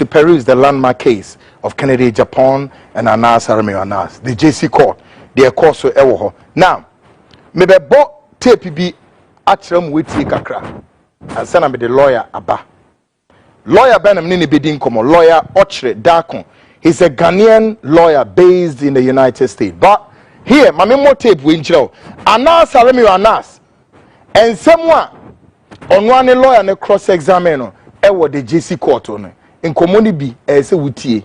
to peruse the landmark case of Kennedy Agyapong and Anas Arame Anas, the JC court, their course so ewo. Now, maybe bo tape bi atrem weti kakra. Ansana me the lawyer aba. Lawyer Benham Nini Bidin Komo, lawyer Ochre Dakon. He's a Ghanaian lawyer based in the United States. But here, my memo tape winchell. Anas Arame Anas. And someone on one lawyer ne cross examine ewo the JC court on. In communi bi say wutie.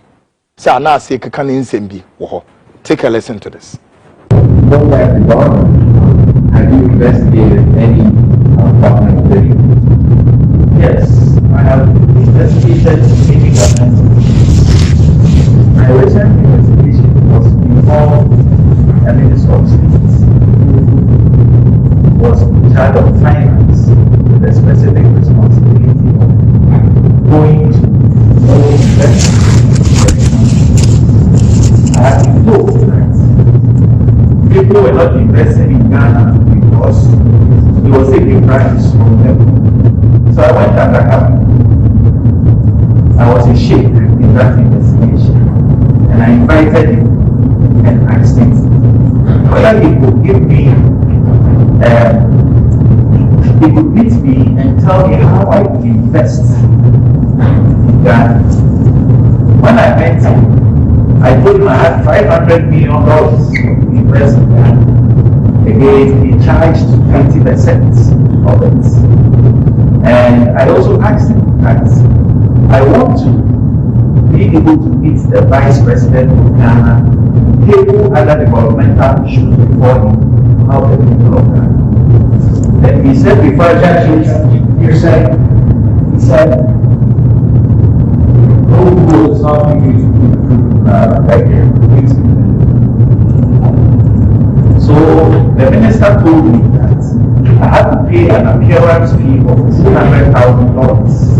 Say Anas say kan nsem wo. Take a listen to this. Going back to government, have you investigated any government videos? Yes, I have investigated many government. My recent investigation was before the Minister of State was in charge of finance with a specific responsibility of going to all investments. I have been told that people were not investing in Ghana because he was taking bribes from them. So I went undercover. I was a sheikh in that investigation, and I invited him and asked him whether he could give me, he could meet me and tell me how I could invest in Ghana. When I met him, I told him I had $500 million to invest in Ghana. Again, he charged 20% of it. And I also asked him that I want to be able to meet the Vice President of Ghana, table other developmental issues before him, how the people of Ghana. Then he said before he said, no Google is not going to So the minister told me that I had to pay an appearance fee of $200,000.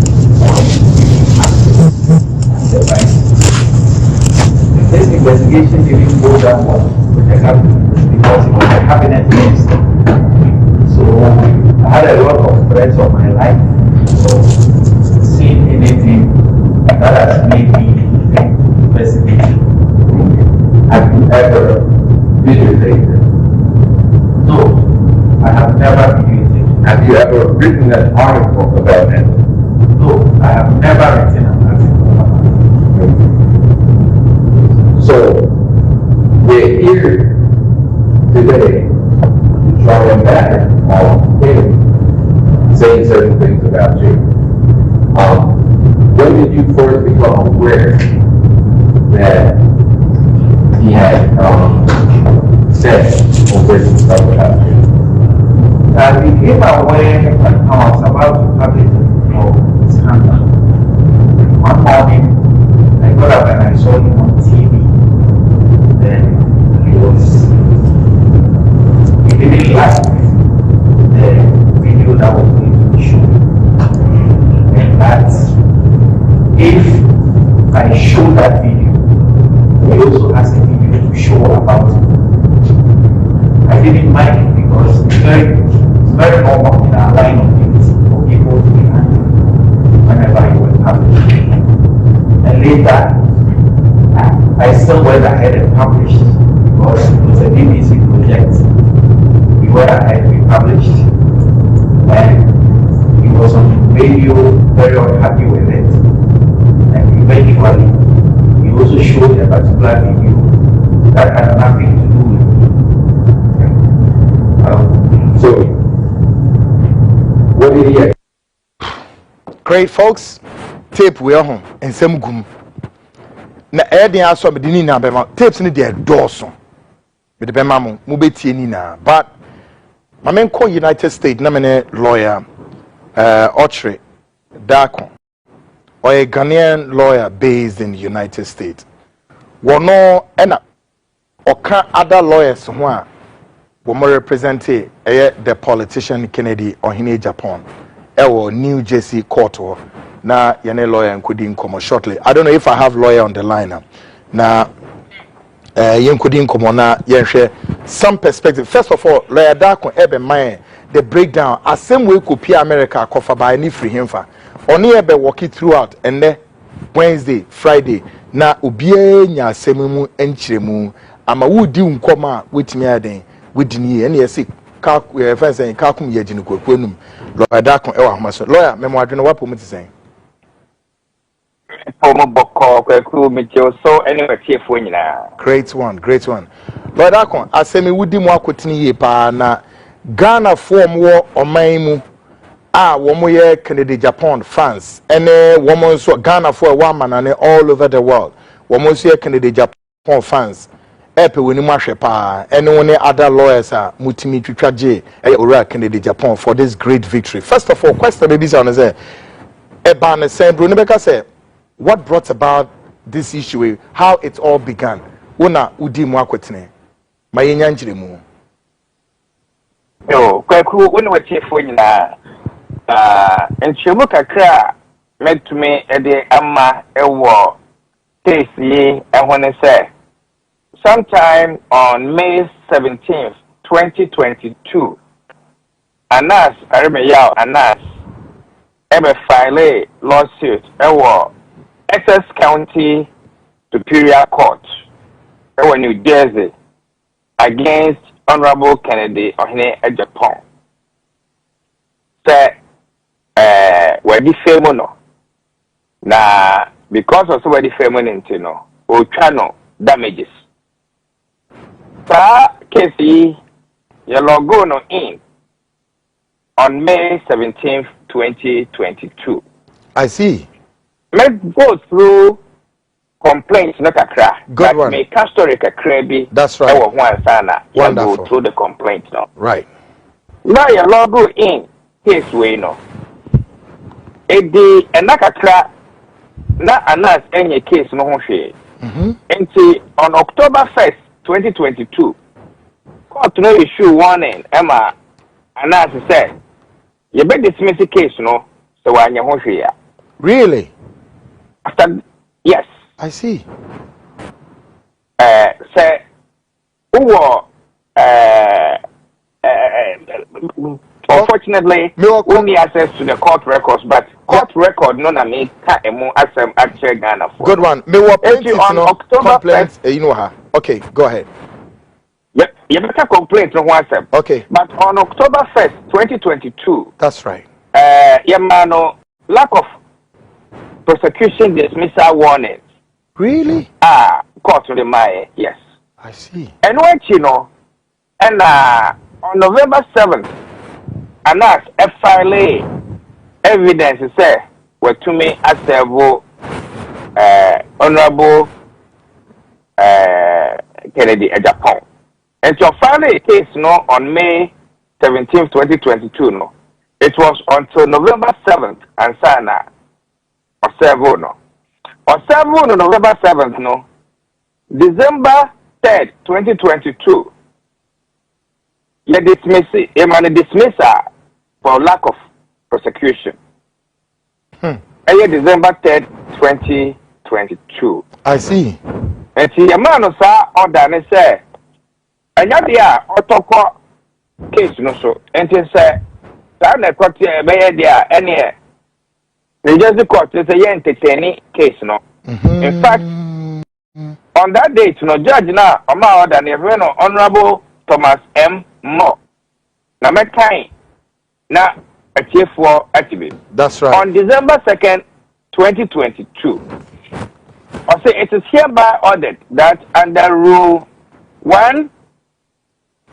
This investigation didn't go that well with the cabinet because it was a cabinet minister. So I had a lot of threats on my life. So seeing anything that has made me investigate. Have you ever videotaped? No, I have never videotaped. Have you ever written an article about it? No, I have never written an article about it. So, we're here today to try and batter on him saying certain things about you. When did you first become aware that he had said or written stuff about you? I became aware when I was about to publish the scandal. One morning, I got up and I saw him on TV. Then he didn't like the video that was going to be shown. And that if I show that video, he also has a video to show about it. I didn't mind it because it's very normal in our line of things for people to be angry whenever it was published. And later, I still went ahead and published because it was a BBC project. We went ahead, we published, and he was on radio, very unhappy with it. And eventually, he also showed a particular video that had nothing to do with So, what did he have? Great folks, tape we are home and some gum. Na edi aso me dini na bema tapes ni de doso. Me de bema mo beti ni na. But my men call United States na me lawyer Ochre Dakon, or a Ghanaian lawyer based in the United States. Wono ena oka other lawyers who are represent the politician Kennedy Ohene Agyapong New Jersey court na yene lawyer including come shortly. I don't know if I have lawyer on the line now. Including come na yenhwe some perspective. First of all, lawyer Dakon ebe man the breakdown as same way could America cover by any free him fa. Only ebe walk it throughout and Wednesday, Friday. Na obiye nya asemu enchiremu ama wudi nkoma wetimi aden wedini ene yesi ka fense ka kum ye gine kokuenum lawyer dakon e wa homaso lawyer memo adwene wapo mu tisen Pomo boko kwaku mejo so anyway tiefo nyina. Great one lawyer dakon asemi wudi mu akotini ye pa na Ghana form wo oman mu womo ye Canada Japan France ene womo so Ghana for one manane all over the world womo so ye Canada Japan France epe woni mu ahwe pa ene woni other lawyers mutimi twitwaje ora Canada Japan for this great victory. First of all, question baby say say eba ne sembro ne beka say what brought about this issue, how it all began. Una udi mu akotene mayenya njiremu Yo kwaku woni wa tiefo nyina. Enchemu kakra metumi ede ama ewo case yi ehone say sometime on May 17th 2022 Anas Arimeyao Anas ebe file lawsuit ewo Essex County Superior Court ewo New Jersey against Honorable Kennedy Ohene Agyapong say wadi femo no na because of wadi femo nti no o twa no damages sa case ye logo no in on May 17th 2022. I see. Let's go through complaints no kakra. Good one. Make a story kakra bi. That's right. One sana. Wonderful. Go through the complaint no. Right. Now you logo in case we no. Edi enakakra na Anas enye case no ho hwe. Enti on October 1st 2022 court no issue warning Emma Anas said you be dismiss the case no so wanya ho hwe ya. Really? After yes. I see. Say who unfortunately, we only access to the court records, but court record no na me ka emu asem actually Ghana for. Good one. Me what on October 1st, you know her. Okay, go ahead. Yep, you better complaint no one asem. Okay. But on October 1st, 2022. That's right. Yamano lack of prosecution dismissal warnings. Really? Court to the Maya, yes. I see. And what you know, and on November 7th, Anas file evidence say were to me as several Honorable Kennedy Agyapong. And to file a case no on May 17th, 2022 no. It was until November 7th and sana or several no. Or several no November 7th no. December 3rd, 2022. You dismissal for lack of prosecution. December 3rd, 2022. I see. And see a man sa order and say, and ya otoko case no so. And say, Sana court there any the just court is a entertaining case no. In fact, on that date, no judge now, order than no Honorable Thomas M. Moore. Na mekai na a chief for activist. That's right. On December 2nd, 2022, I say it is hereby ordered that under Rule 1,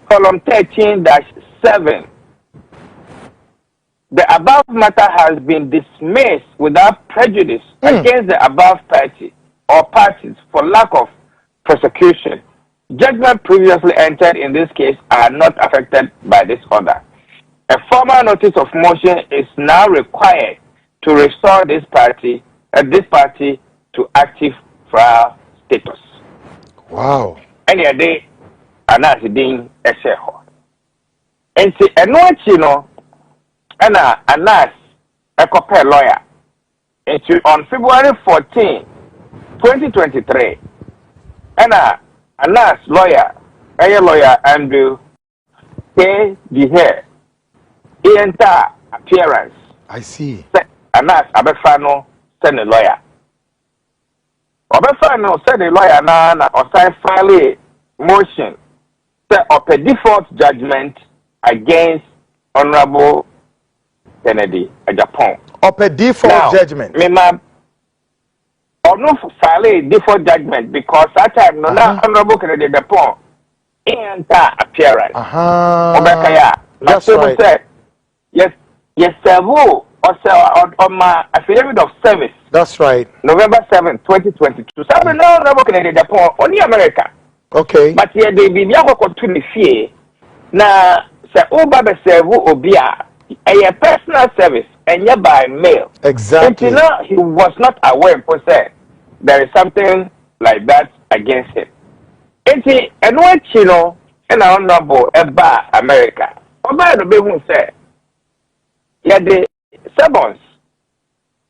column 13-7, the above matter has been dismissed without prejudice against the above party or parties for lack of prosecution. Judgment previously entered in this case are not affected by this order. A formal notice of motion is now required to restore this party to active trial status. Wow. Any day, Anas being a shareholder. And see, and what you know, Anas, a copy lawyer, and on February 14, 2023, Anas lawyer, a lawyer Andrew K. the hair, enter appearance. I see. Anas Abefano send a lawyer. Obefa no said the lawyer na or file a motion of a default judgment against Honorable Kennedy Agyapong. Of a default judgment. Or no file a default judgment because that time no Honorable Kennedy Agyapong enter appearance. Obekaya. That's right. Say, yes, servo or my affidavit of service. That's right. November 7, 2022. So no Honorable Kennedy Agyapong only America. Okay. But here they be to the fear. Na se Oba be servo obia a personal service and by mail. Exactly. Until now he was not aware per se there is something like that against him. And what you know, and I don't know about America. Oba no be who say yeah the summons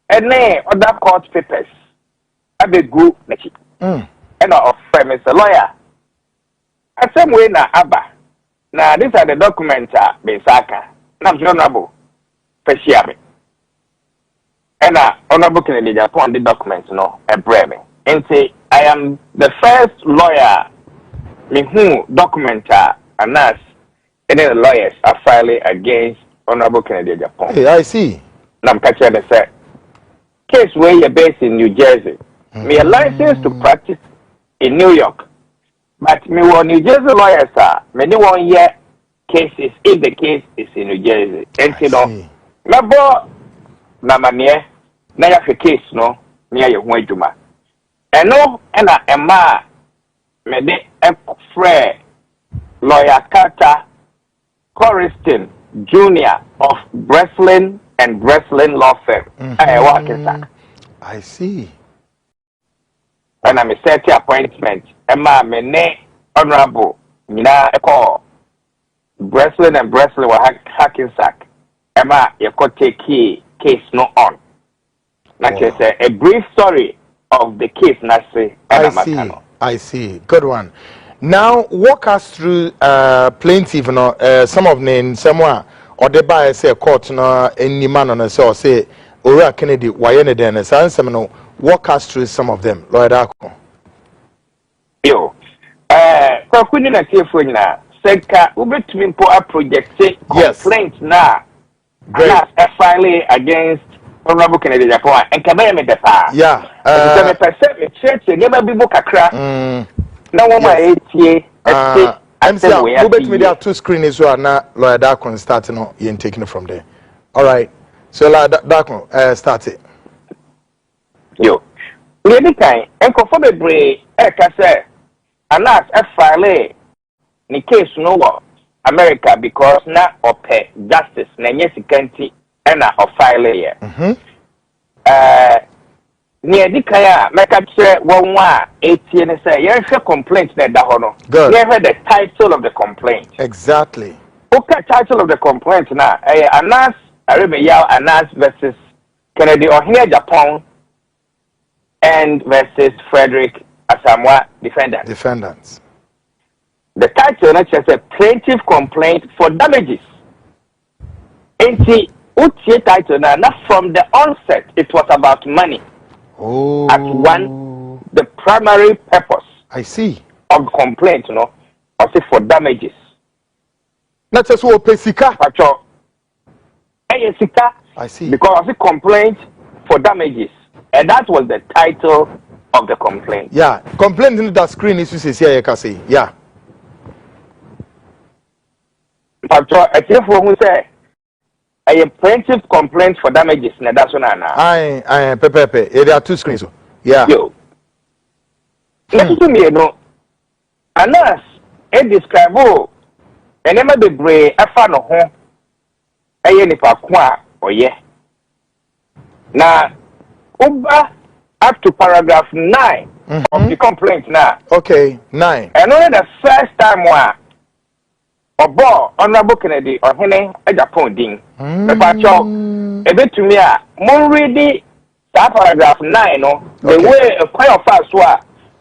and then other court papers I be go nechi. And of Mr. Lawyer. I same way na Abba. Now these are the documents Besaka. Now honorable Peshiabe. And honorable Kennedy Agyapong the documents no and breme. And say I am the first lawyer me who document and us and the lawyers are filing against Honorable Kennedy Agyapong. Hey, I see. Now I'm catching the say case where you're based in New Jersey. Me a license to practice in New York. But me one New Jersey lawyers many 1 year cases if the case is in New Jersey. And you know, remember na manie na ya case no near your home juma. And no and Emma me de friend lawyer Carter Coriston Jr. of Breslin and Breslin Law Firm. I see. And I'm a set appointment. Emma Mene Honorable Mina Echo Breslin and Breslin were hacking sack. Emma you could take case no on. Like I say a brief story of the case Nasi. I see. Good one. Now walk us through plaintiff some of them somewhere or the buyer say court no any man on say Ora Kennedy why then no walk us through some of them. Lord Ako. Yo. Kwakuni na tiefo nyina seka ubetumi mpo a project complaint na ana file against Honorable Kennedy Agyapong and kabaya me defa. Yeah. Me church never be book akra. Na wo ma etie I'm saying ubetumi there two screens so na Lord Ako start no you taking it from there. All right. So Lord Ako start it. Yo. Lady kind enkofo bebre ka say anas file ni case no wo America because na ope justice na nye sikanti na o file here. Ni edikaya meka che wonwa etie ne say yen hwe complaint na da ho no. You heard the title of the complaint. Exactly. Okay, title of the complaint na anas Aremeyaw Anas versus Kennedy Agyapong and versus Frederick Asamoah defendants. The title is a plaintiff complaint for damages. And see, title now, not from the onset, it was about money. Oh. As one, the primary purpose. I see. Of the complaint, or say for damages. Not just what pesika. Factual. I see. Because of the complaint for damages. And that was the title of the complaint. Yeah. Complaint in the screen is here, you can see. Yeah. Factual, a careful who say a plaintiff complaint for damages. That's what I Pepe. There are two screens. Yeah. Yo. Listen to me, you know. Anas, it describe and never be brave, a fan of home. A yenipa kwa or ye. Now, Uba up to paragraph 9 of the complaint now. Okay, 9. And only the first time Obo Honorable Kennedy or Hene Agyapong ding. The patrol a bit to me more ready that paragraph 9 the way a kind of fast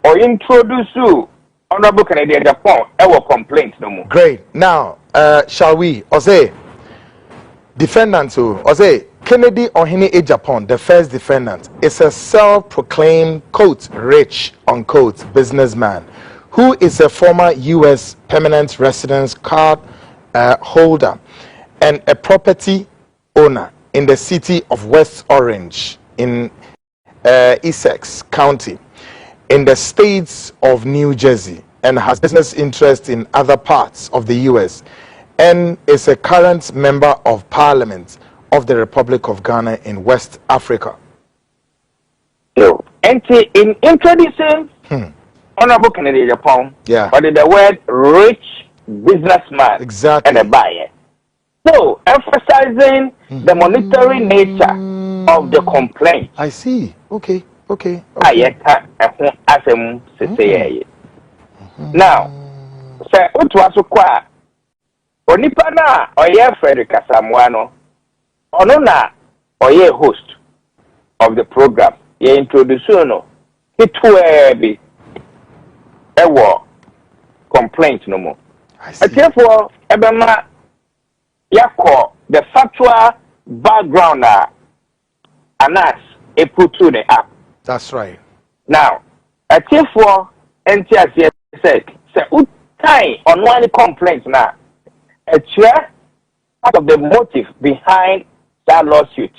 or introduce you Honorable Kennedy Agyapong our complaint no more. Great. Now shall we or say defendants or say Kennedy Ohene Agyapong, the first defendant, is a self-proclaimed quote rich unquote businessman who is a former U.S. permanent residence card holder and a property owner in the city of West Orange in Essex County in the states of New Jersey, and has business interests in other parts of the U.S. and is a current member of Parliament of the Republic of Ghana in West Africa. So, and in introducing Honorable Kennedy Agyapong, yeah, but the word rich businessman exactly, and a buyer. So, emphasizing the monetary nature of the complaint. I see. Okay. Now, say utwaso kwa onipa na oye Frederick Asamoah ono na oye host of the program. Ye introduce no hitwe ewo complaint no more. Therefore, ebema yako the factual background anas e put to the app. That's right. Now, therefore, NTS said, time on one complaint now, a chair part of the motive behind that lawsuit.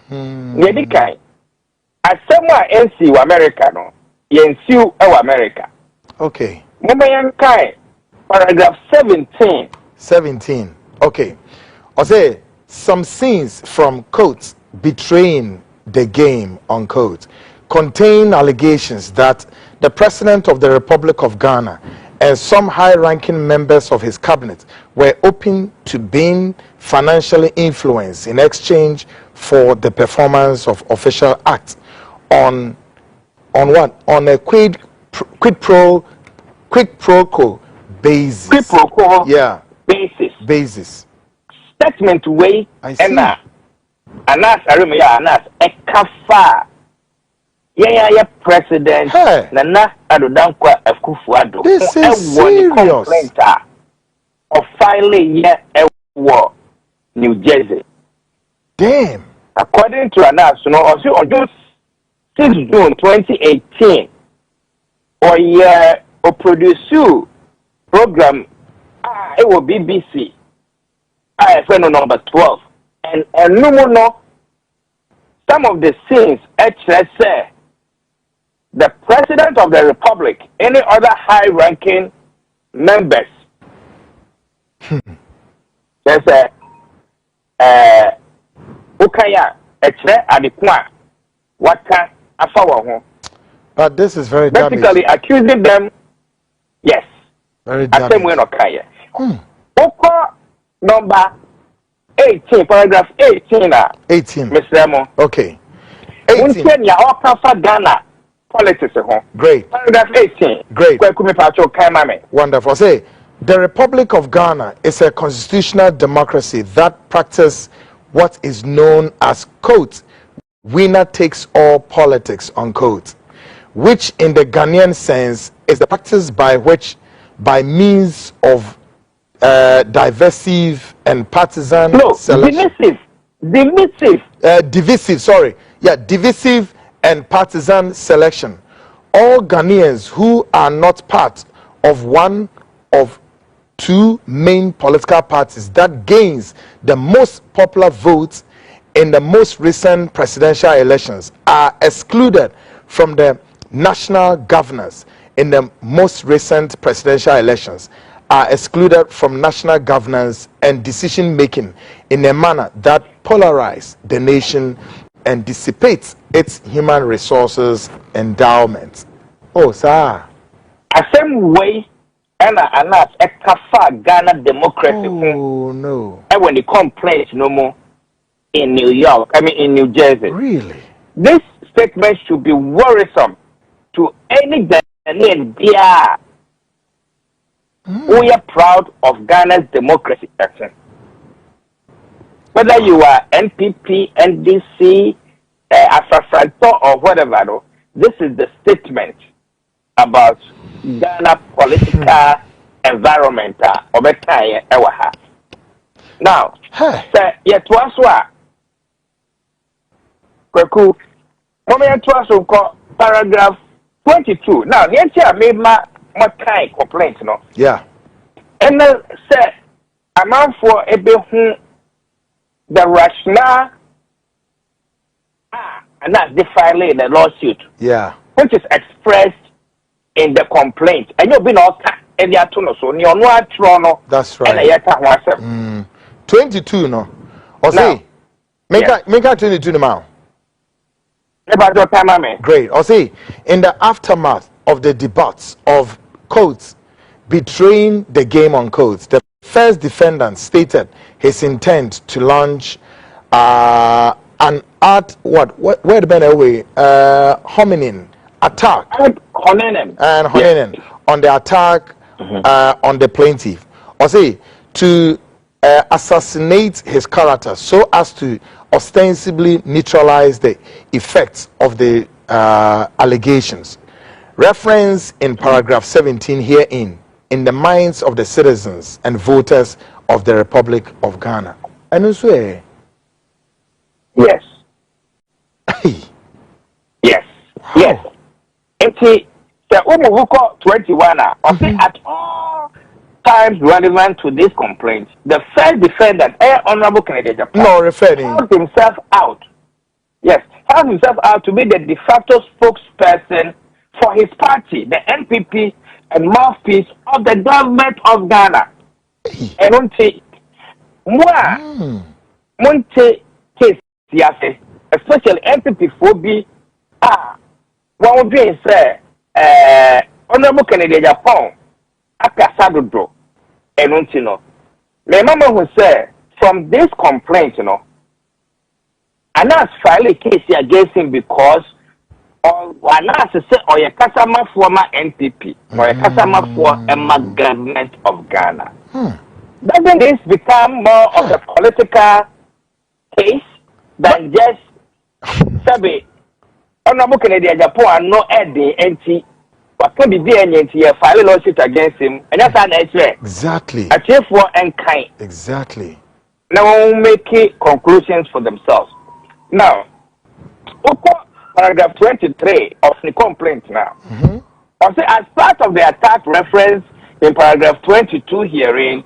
Yedikai, as someone NC America no, yensu America. Okay. Mumayankai, paragraph 17. 17. Okay. I say some scenes from quotes betraying the game unquote contain allegations that the President of the Republic of Ghana and some high-ranking members of his cabinet were open to being financially influenced in exchange for the performance of official acts on what? On a quid pro quo basis. Quid pro quo basis. Statement way and anas ekafa yeah president Nana Adodankwa Akufo-Addo. This is serious. Of filing New Jersey. Damn. According to anas, on June 6 June 2018, or produce program it will BBC. IFN number 12. And no, some of the scenes actually say the President of the Republic, any other high-ranking members, there's Ukaya, actually, Adikwa, Waka, Afawa. But this is very basically damaging. Accusing them, yes, very damaging. Oko number 18, paragraph 18. 18. Mr. Emo. Okay. 18. Ghana politics. Great. Paragraph 18. Great. Wonderful. Say, the Republic of Ghana is a constitutional democracy that practices what is known as, quote, winner takes all politics, unquote, which in the Ghanaian sense is the practice by which, by means of divisive and partisan selection. Divisive and partisan selection. All Ghanaians who are not part of one of two main political parties that gains the most popular votes in the most recent presidential elections are excluded from the national governance in the most recent presidential elections, are excluded from national governance and decision making in a manner that polarizes the nation and dissipates its human resources endowments. Oh, sir. The same way, and a kafa Ghana democracy. Oh, no. And when the complaints no more in New York, in New Jersey. Really? This statement should be worrisome to any Ghanaian beer. We are proud of Ghana's democracy. Whether you are NPP, NDC, Afrafranto, or whatever, this is the statement about Ghana political environment. Now, yet was Kwaku, moment to us call paragraph 22. Now, the answer I made my kind complaint, no? Yeah. And then said, I'm out for a bit the rationale and that's defined in the lawsuit. Yeah. Which is expressed in the complaint. And you've been all and you so you're not trono. That's right. And 22 no. Or say, make a 22 now. About your time, man. Great. Or say, in the aftermath of the debates of codes betraying the game on codes, the first defendant stated his intent to launch an word been away hominin attack And hominin on the attack on the plaintiff, or say to assassinate his character so as to ostensibly neutralize the effects of the allegations. Reference in paragraph 17 herein in the minds of the citizens and voters of the Republic of Ghana. And also, yes. Yes. Yes. It's the Umuvuko 21 at all times relevant to this complaint. The first defendant, Honorable Kennedy Agyapong, no referring held himself out. Yes, held himself out to be the de facto spokesperson for his party, the NPP, and mouthpiece of the government of Ghana. And until Monte case, especially NPP phobia, one would be say, Honorable Kennedy Agyapong, Akasadodo, and Untino. My mama who said, from this complaint, and that's filed a case against him because or your customer former NPP or a customer for a government of Ghana. Doesn't this become more of a political case than just Sabi Honorable Kennedy Agyapong no Eddie NT what can be the file lawsuit against him and that's an answer. Exactly. A chief for and kind. Exactly. Now make conclusions for themselves. Now paragraph 23 of the complaint now. Also, as part of the attack reference in paragraph 22 hearing,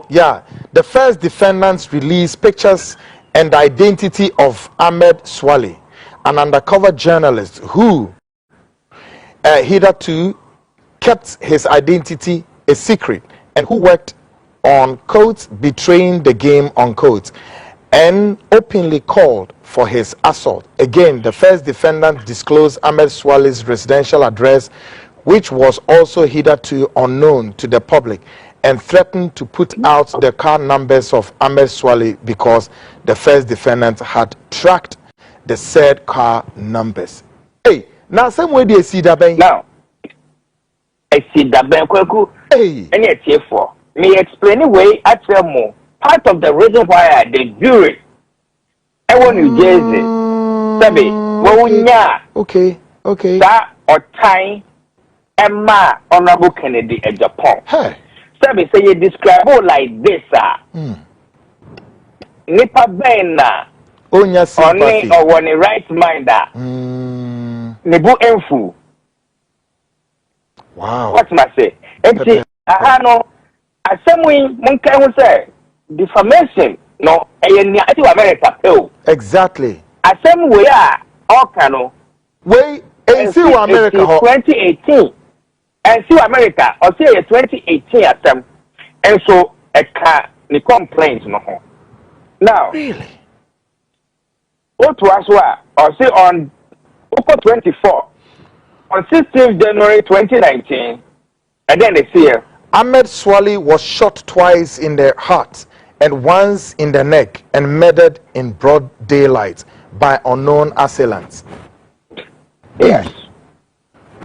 yeah, the first defendants released pictures and the identity of Ahmed Swale, an undercover journalist who hitherto kept his identity a secret and who worked on codes betraying the game on codes and openly called for his assault. Again, the first defendant disclosed Ahmed Swale's residential address, which was also hitherto unknown to the public, and threatened to put out the car numbers of Ahmed Swale because the first defendant had tracked the said car numbers. Hey, now some way they see that bank. Now, I see that bank. Hey, and yet here for me explain away at more. Part of the reason why the jury I want New Jersey Sabi okay that or time Emma Honorable Kennedy Agyapong. Hey, Sabi say you describe like this Nipa Bena Onya sympathy or one right mind Nebu Enfu. Wow. What must I say? And no assembly Munka who say defamation no America exactly. Assembly we are all cano Wait, and see what America 2018 and see America or say 2018 attempt and so a car the complaint no now really what was what or say on October 24 on 16th January 2019 and then they see Ahmed Swale was shot twice in the heart and once in the neck and murdered in broad daylight by unknown assailants. Yes.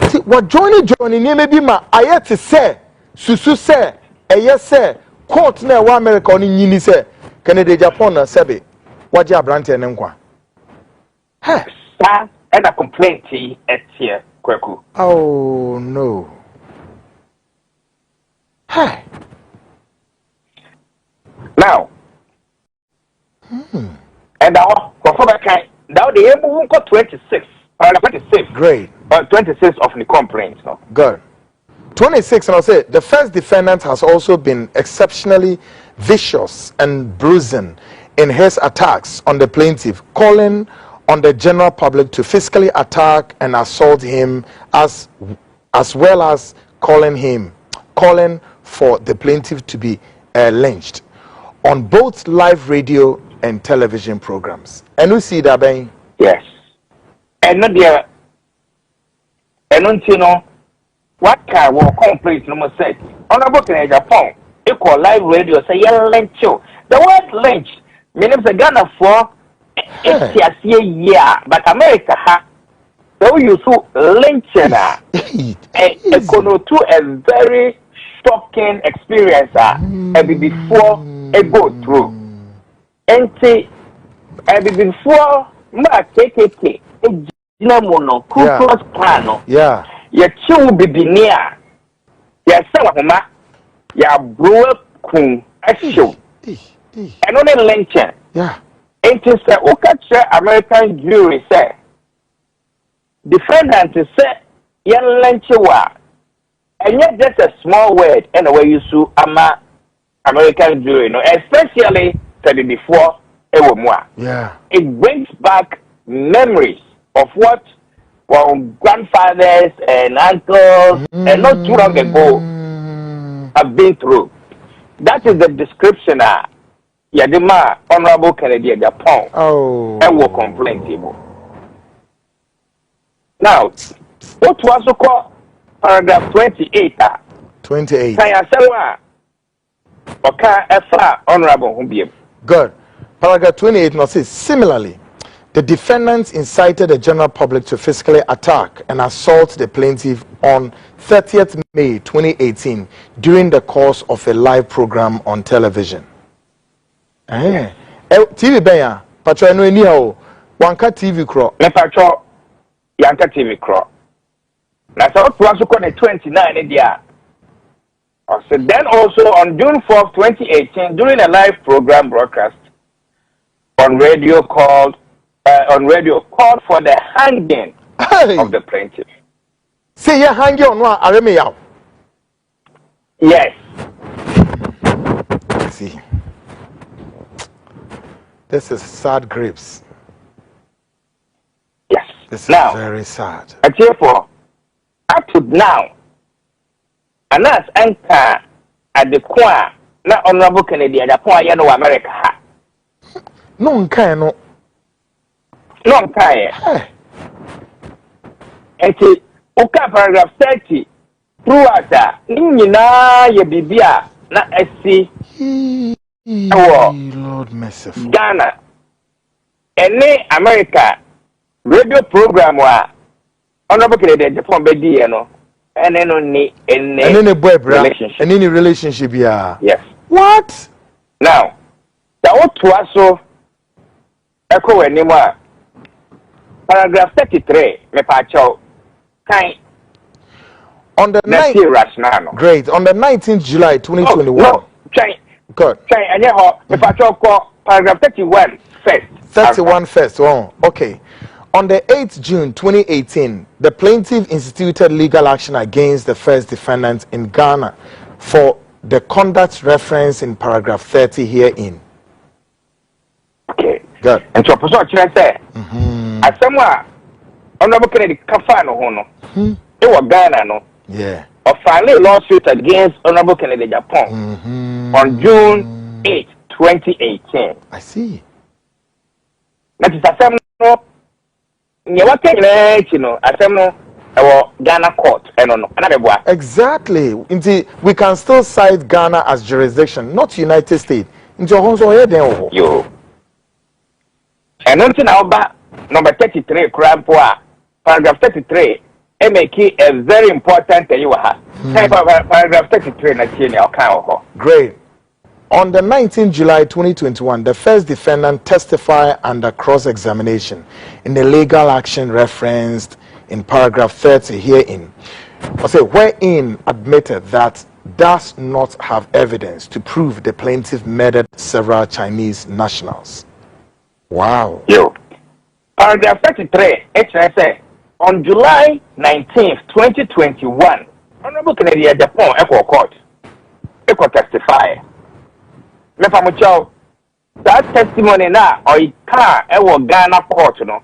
See, what Johnny maybe ma ayet say susu say yes say court na wa America on nyini say Kennedy Agyapong na sebe waje abrante ne nkwa. Hey, sir, and a complaint here Kweku. oh no. Hey. Now, and our Now the able got 26. 26. Great. 26 of the complaints. No. Good. 26, and I'll say the first defendant has also been exceptionally vicious and bruising in his attacks on the plaintiff, calling on the general public to physically attack and assault him, as well as calling for the plaintiff to be lynched on both live radio and television programs. And we see that, Ben? Yes. And not there. And you know, what kind of complaints no more said? Honorable in Agyapong, equal live radio say yeah lynch you. The word lynch means the Ghana for it's yeah, but America ha. So you so lynching a very shocking experience before a go through. And say before ma KKK mono Ku Klux Klan. Yeah. Ya chiwu bibinia ya sawa homa ya blow kun asho and only lynching. Yeah. It is a okacha American jury say defendant say ya lynchwa and yet just a small word and the way you sue ama American jury, no, especially said before ewomwa. Yeah. It brings back memories of what grandfathers and uncles and not too long ago have been through. That is the description Yadima Honorable Kennedy Agyapong and will complain table. Now, what was called paragraph 28? 28. Honorable. Good. Paragraph 28 now says, similarly, the defendants incited the general public to physically attack and assault the plaintiff on 30th May 2018 during the course of a live program on television. TV Benya, Patro no ni ho, wanka TV cro. Me Patro, yanka TV cro. Na so to aso ko the 29 dia. So then also on June 4th, 2018, during a live program broadcast on radio called for the hanging of the plaintiff. See, you're hanging on one aremia. Yes. See, this is sad grapes. Yes. This now, is very sad. Therefore, up to now, and that's anchor at the choir, not Honorable Kennedy Agyapong, you know, America. No, no. Long time. And paragraph 30 throughout that, ye bibia na SC Lord merciful. Ghana. Any America radio program wa Honorable Kennedy Agyapong bedi no. And then only any relationship. And any relationship, yeah. Yes. What? Now, that what was so echo anymore. Paragraph 33, me pacho, kind. On the 19th, great. On the 19th July 2021. No, try. Good. Try, and you me pacho call paragraph 31 first. 31 first. Oh, okay. On the 8th June 2018, the plaintiff instituted legal action against the first defendant in Ghana for the conduct referenced in paragraph 30 herein. Okay. Good. And so, I say, as someone, Honorable Kennedy Kafano Hono, it was Ghana, no? Yeah. Or filing a lawsuit against Honorable Kennedy Agyapong on June 8, 2018. I see. That is a seminal. You know, a seminal Ghana court. Exactly. Indeed, we can still cite Ghana as jurisdiction, not United States. Yo. And until now, number 33, paragraph 33, make it a very important paragraph 33. Great. On the 19th July 2021, the first defendant testified under cross-examination in the legal action referenced in paragraph 30 herein. Wherein admitted that does not have evidence to prove the plaintiff murdered several Chinese nationals. Wow. Yo. Paragraph 33, it on July 19th, 2021, Honorable Kennedy Agyapong Echo Court, Echo testify. That testimony now, or it can't, Ghana Court, no.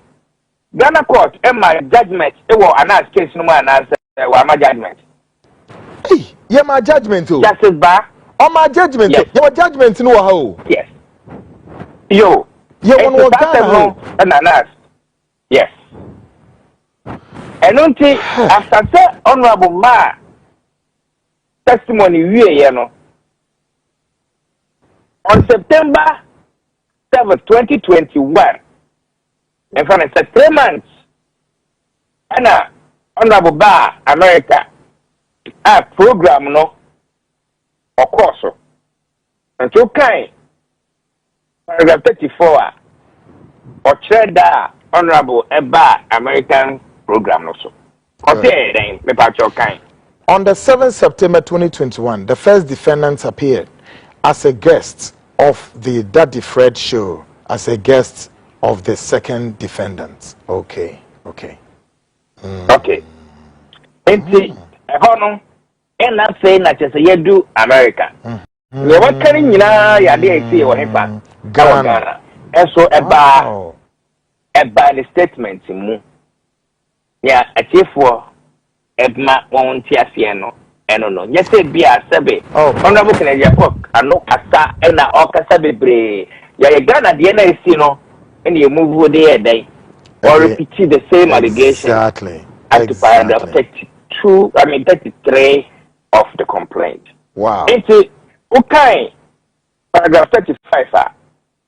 Ghana Court, my judgment, it will announce case no man answer, my judgment. Hey, yeah, my judgment too. Justice Bar. Oh, my judgment. Yes. Your judgment no how. Yes. Yo. Yeah, one more Ghana. And announce. Yes. And until after that honorable ma testimony we you know on September 7th, 2021. In fact, it's 3 months. And honorable bar America a program no of course. And so kind paragraph 34 or trader honorable bar American program also. On the 7th September 2021, the first defendants appeared as a guest of the Daddy Fred show, as a guest of the second defendant. Okay. Okay. And I'm saying that you do America. You want carrying Ghana. And so about the statement in yeah, a chief for Edma won't no, and no, yes, it be a sabe. Oh, honorable Kennedy Agyapong, and no Asa and a Ocasabe Bray. Yeah, Ghana, the NIC, no, and you move there day or repeat the same allegation. Exactly. At paragraph 33 of the complaint. Wow. It's okay. Paragraph 35.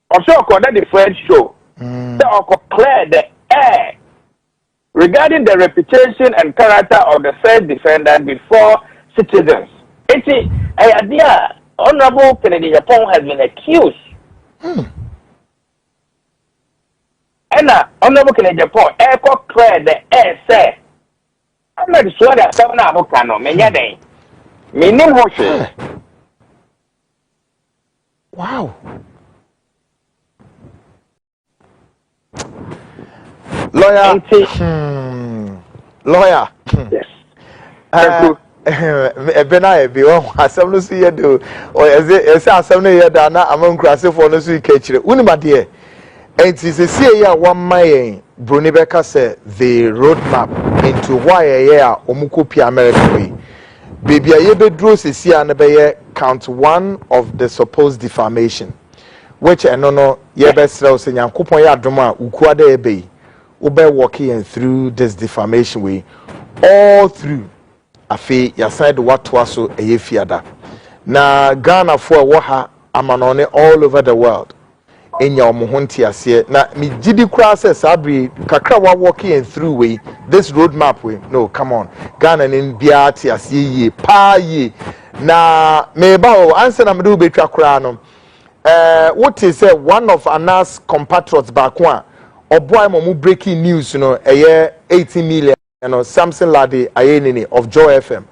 Also, according to the French show, they clear the air regarding the reputation and character of the first defendant before citizens. It's a idea. Honorable Kennedy Agyapong has been accused. And Honorable Kennedy Agyapong, echo clear the air say, I'm not sure that someone Abokano, Menyade, meaning Hoshe. Wow. Lawyer. Lawyer. Yes. Benai be one asem no so yedo o ese asem no yeda na amankrase for no so ikechire unima de enti se sie ya wan mayen broni beka say the roadmap into why a omukopia America we baby aye bedro se sia na be count 1 of the supposed defamation which eno ye be sra o se nyankopon ya adom a ukuada e be ube walking through this defamation way all through afi ya side what was so eye fiada na Ghana for waha amanone all over the world enya omohonti ase na mi gidi kura se sabri kakra wa walking through way this roadmap way no come on Ghana nin bia ti ase yi pa yi na me ba o answer na me do betwa kura no what is one of Anas compatriots back one or boy mo breaking news, you know, a year 18 million, you know, Samson Ladi Ayenini of Joy FM.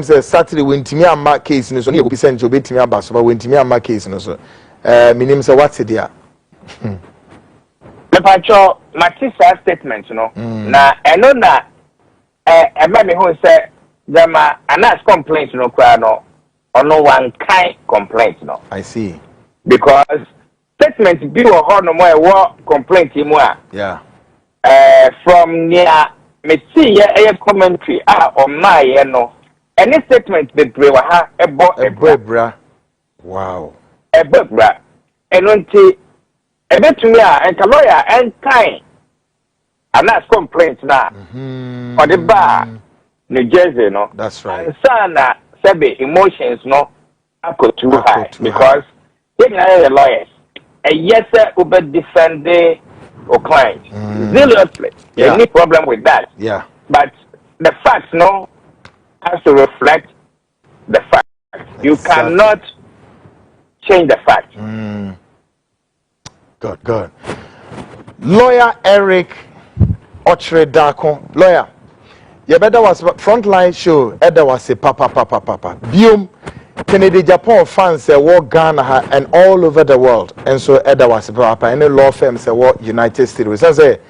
Say Saturday when Timia mark case in so you be sent to be Timia Bass, but when Timia mark case in so my name say what's it there? The patrol Matisa statement, you know. Na I know na me who say the Anas complaint, you know, no or no one kind complaint, you know. I see. Because statement be or no more war complaint more. Yeah. From near me see a commentary on my no. Any statement be brewa a bra. Wow. A bra. And until a bit to me and a lawyer and kind. I'm not complaint now. On the bar, New Jersey, no. That's right. And sana sabe emotions no go too high because they are the lawyers. And yes, sir, Uber defend the client zealously. Yeah. Any problem with that? Yeah. But the facts, no, has to reflect the fact. You cannot change the fact. Good. Lawyer Eric Ochredako. Lawyer, you better was frontline show. Eda was a papa. Bium. Kennedy Agyapong fans say war Ghana and all over the world, and so Eda was papa. Any law firm say war United States. I say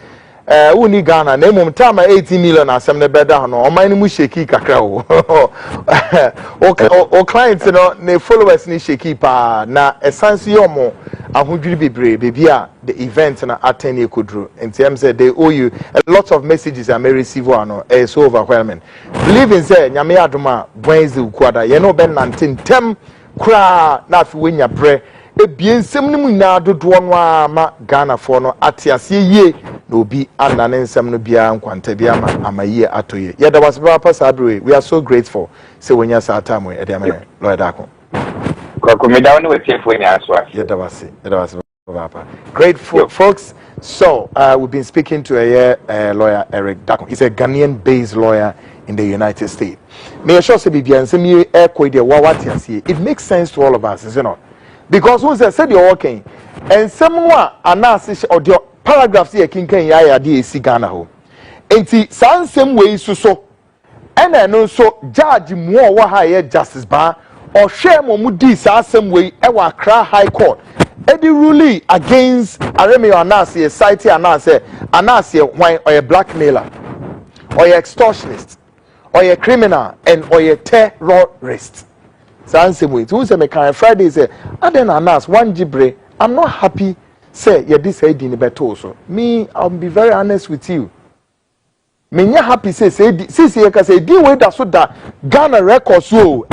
uni Ghana na emom time 18 million asem ne beda no oman ni mu sheki kakra o o clients no ne followers ni sheki pa na essence yomo ahodwiri bebre bebi a the event na attend ekodru in terms say they owe you a lot of messages I may receive one so overwhelming believe in say nyame adoma bwenzi ukwada ye no ben nantentem kra na afi wenya bre ebiensem ni mu na dodo no ama Ghana for no atiase ye na obi anane nsem no bia nkwanta bia amaye atoye ye da was papa sabre we are so grateful say wenya sa time we e dey am Lord Akon Kokomida we tie for nya so ye da was papa grateful folks. So we've been speaking to a lawyer, Eric Dakon. He's a Ghanaian-based lawyer in the United States. May I sure say it makes sense to all of us, is it not? Because once I said you're working, and someone announces or the paragraphs here can ya DAC Ghana ho. And see, same way so, and I know so judge more what justice bar or share more mudi same way ever Accra High Court. Eddie ruling against Aremio Anasi, a society Anasi, why or a blackmailer, or a extortionist, or a criminal, and or a terrorist. So same way. Who's a mechanic Friday say, I then Anas one jibre. I'm not happy. Say, yeah, this head in the better so. Me, I'll be very honest with you. Me nya happy say you can say the way that so that Ghana records so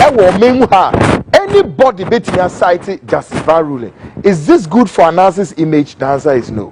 anybody betting a cite justice bar ruling. Is this good for analysis image? The answer is no.